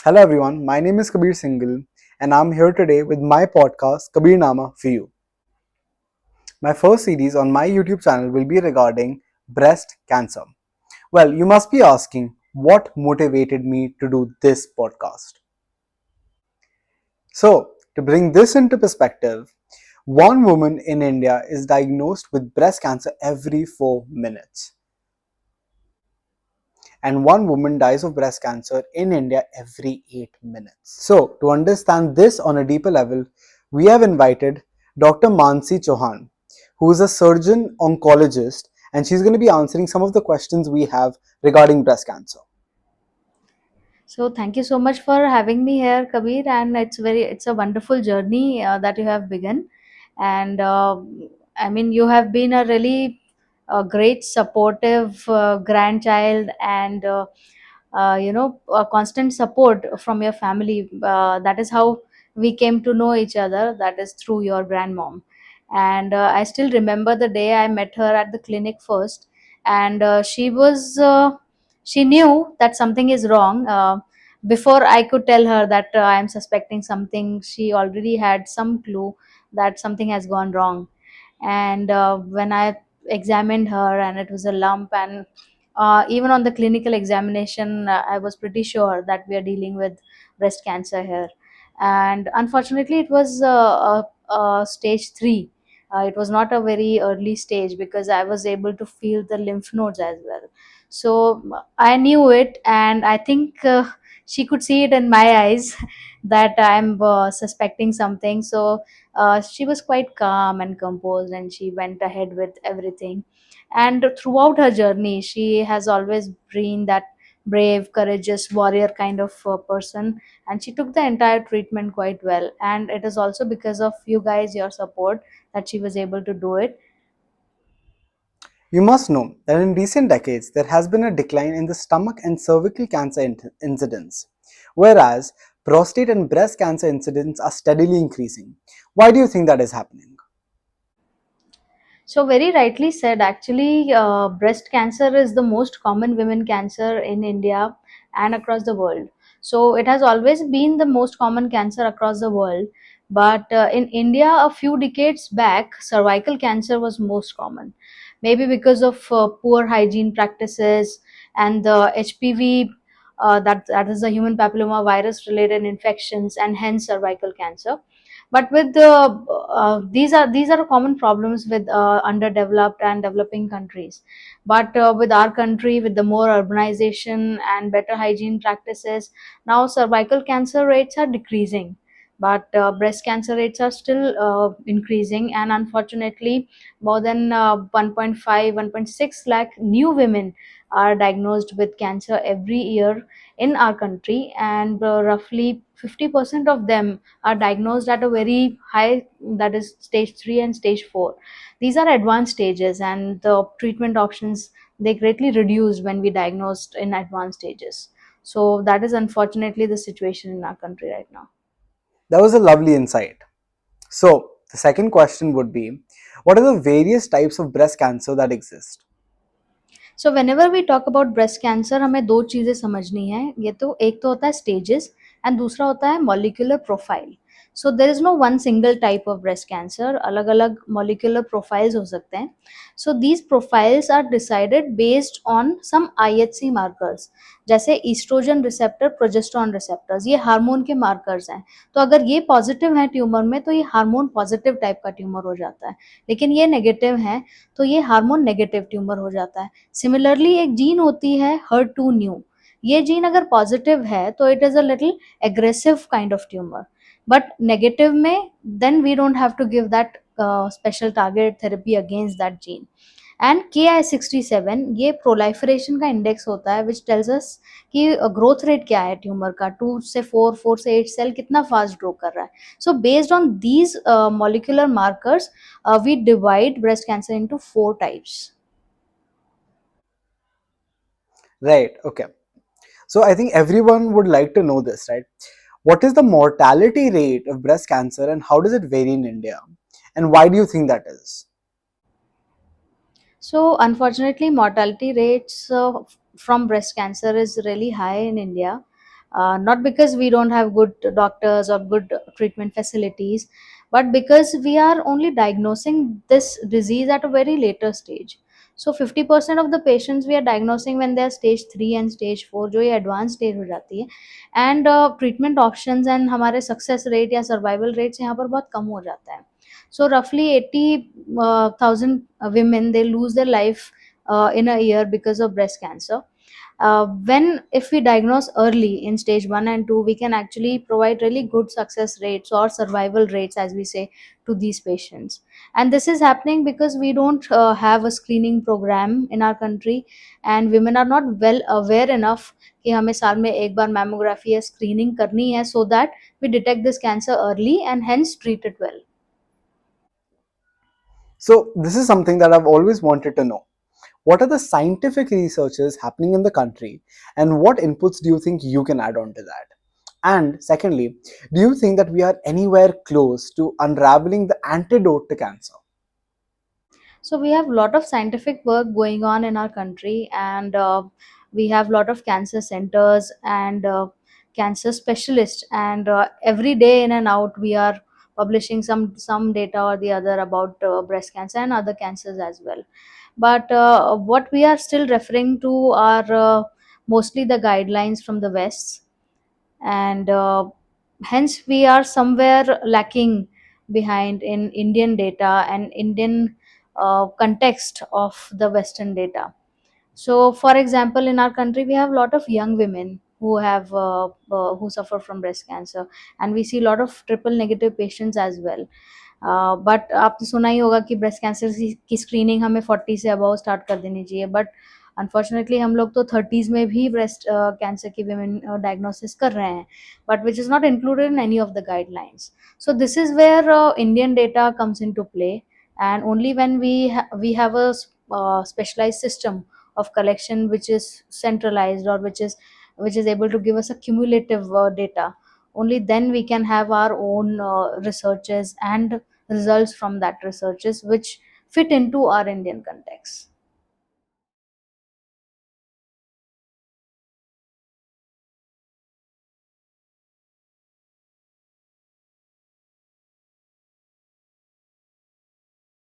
Hello everyone, my name is Kabir Singhal and I'm here today with my podcast Kabirnama for you. My first series on my YouTube channel will be regarding breast cancer. Well, you must be asking what motivated me to do this podcast. So, to bring this into perspective, one woman in India is diagnosed with breast cancer every 4 minutes, and one woman dies of breast cancer in India every 8 minutes. So, to understand this on a deeper level, we have invited Dr. Mansi Chauhan, who is a surgeon oncologist, and she's going to be answering some of the questions we have regarding breast cancer. So thank you so much for having me here, Kabir, and it's a wonderful journey that you have begun, and I mean you have been a really great supportive grandchild and a constant support from your family. That is how we came to know each other. That is through your grandmom, and I still remember the day I met her at the clinic first, and she knew that something is wrong. Before I could tell her that I am suspecting something, she already had some clue that something has gone wrong. And when I examined her, and it was a lump, and even on the clinical examination, I was pretty sure that we are dealing with breast cancer here. And unfortunately, it was stage 3. It was not a very early stage because I was able to feel the lymph nodes as well. So I knew it, and I think she could see it in my eyes that I'm suspecting something. So she was quite calm and composed, and she went ahead with everything. And throughout her journey, she has always been that brave, courageous warrior kind of person, and she took the entire treatment quite well. And it is also because of you guys, your support, that she was able to do it. You must know that in recent decades there has been a decline in the stomach and cervical cancer incidence, whereas prostate and breast cancer incidence are steadily increasing. Why do you think that is happening? So, very rightly said, actually, breast cancer is the most common women cancer in India and across the world. So, it has always been the most common cancer across the world. But in India, a few decades back, cervical cancer was most common. Maybe because of poor hygiene practices and the HPV, that is the human papilloma virus related infections, and hence cervical cancer. But with the these are common problems with underdeveloped and developing countries. But with our country, with the more urbanization and better hygiene practices, now cervical cancer rates are decreasing, but breast cancer rates are still increasing. And unfortunately, more than 1.5 1.6 lakh new women are diagnosed with cancer every year in our country, and roughly 50% of them are diagnosed at a very high, that is stage 3 and stage 4. These are advanced stages, and the treatment options, they greatly reduce when we diagnosed in advanced stages. So that is unfortunately the situation in our country right now. That was a lovely insight. So, the second question would be, what are the various types of breast cancer that exist? So whenever we talk about breast cancer, हमें दो चीज़ें समझनी है। ये तो एक तो होता है स्टेजेस, एंड दूसरा होता है molecular profile. So there is no one single type of breast cancer, अलग अलग मॉलिक्यूलर प्रोफाइल्स हो सकते हैं। So these profiles are decided based on some IHC markers, जैसे ईस्ट्रोजन रिसेप्टर, प्रोजेस्ट्रॉन रिसेप्टर्स, ये हार्मोन के मार्कर्स हैं। तो अगर ये पॉजिटिव है ट्यूमर में, तो ये हार्मोन पॉजिटिव टाइप का ट्यूमर हो जाता है, लेकिन ये नेगेटिव है तो ये हार्मोन नेगेटिव ट्यूमर हो जाता है। सिमिलरली एक जीन होती है HER2 न्यू, ये जीन अगर पॉजिटिव है तो it is a little aggressive kind of tumour, but negative में then we don't have to give that special target therapy against that gene. And KI67 ये प्रोलाइफरेशन का इंडेक्स होता है, विच टेल्स अस कि growth rate क्या है tumour का, 2 से 4, 4 से 8 सेल कितना फास्ट ग्रो कर रहा है। So based on these molecular markers, we divide breast cancer into 4 types. Right, okay. So, I think everyone would like to know this, right? What is the mortality rate of breast cancer and how does it vary in India? And why do you think that is? So, unfortunately, mortality rates from breast cancer is really high in India. not because we don't have good doctors or good treatment facilities, but because we are only diagnosing this disease at a very later stage. So 50% of the patients we are diagnosing when they are stage 3 and stage 4, जो ये advanced stage हो जाती है, and treatment options and हमारे success rate या survival rates यहाँ पर बहुत कम हो जाता है. So roughly 80,000 women, they lose their life in a year because of breast cancer. When if we diagnose early in stage 1 and 2, we can actually provide really good success rates or survival rates, as we say, to these patients. And this is happening because we don't have a screening program in our country, and women are not well aware enough कि हमें साल में एक बार mammography या screening करनी है, so that we detect this cancer early and hence treat it well. So, this is something that I've always wanted to know. What are the scientific researches happening in the country, and what inputs do you think you can add on to that? And secondly, do you think that we are anywhere close to unraveling the antidote to cancer? So we have a lot of scientific work going on in our country, and we have a lot of cancer centers and cancer specialists, and every day in and out we are publishing some data or the other about breast cancer and other cancers as well. But what we are still referring to are mostly the guidelines from the West, and hence we are somewhere lacking behind in Indian data and Indian context of the Western data. So for example, in our country we have a lot of young women who have who suffer from breast cancer, and we see a lot of triple negative patients as well. But आपने सुना ही होगा कि breast cancer की screening हमें 40 से above start कर देनी चाहिए, बट अनफॉर्चुनेटली हम लोग तो 30s में भी ब्रेस्ट कैंसर की women डायग्नोसिस कर रहे हैं, but which is not included in any of the guidelines. So this is where Indian data comes into play, and only when we have a specialized system of collection which is centralized, or which is able to give us a cumulative data, only then we can have our own researches and results from that researches which fit into our Indian context.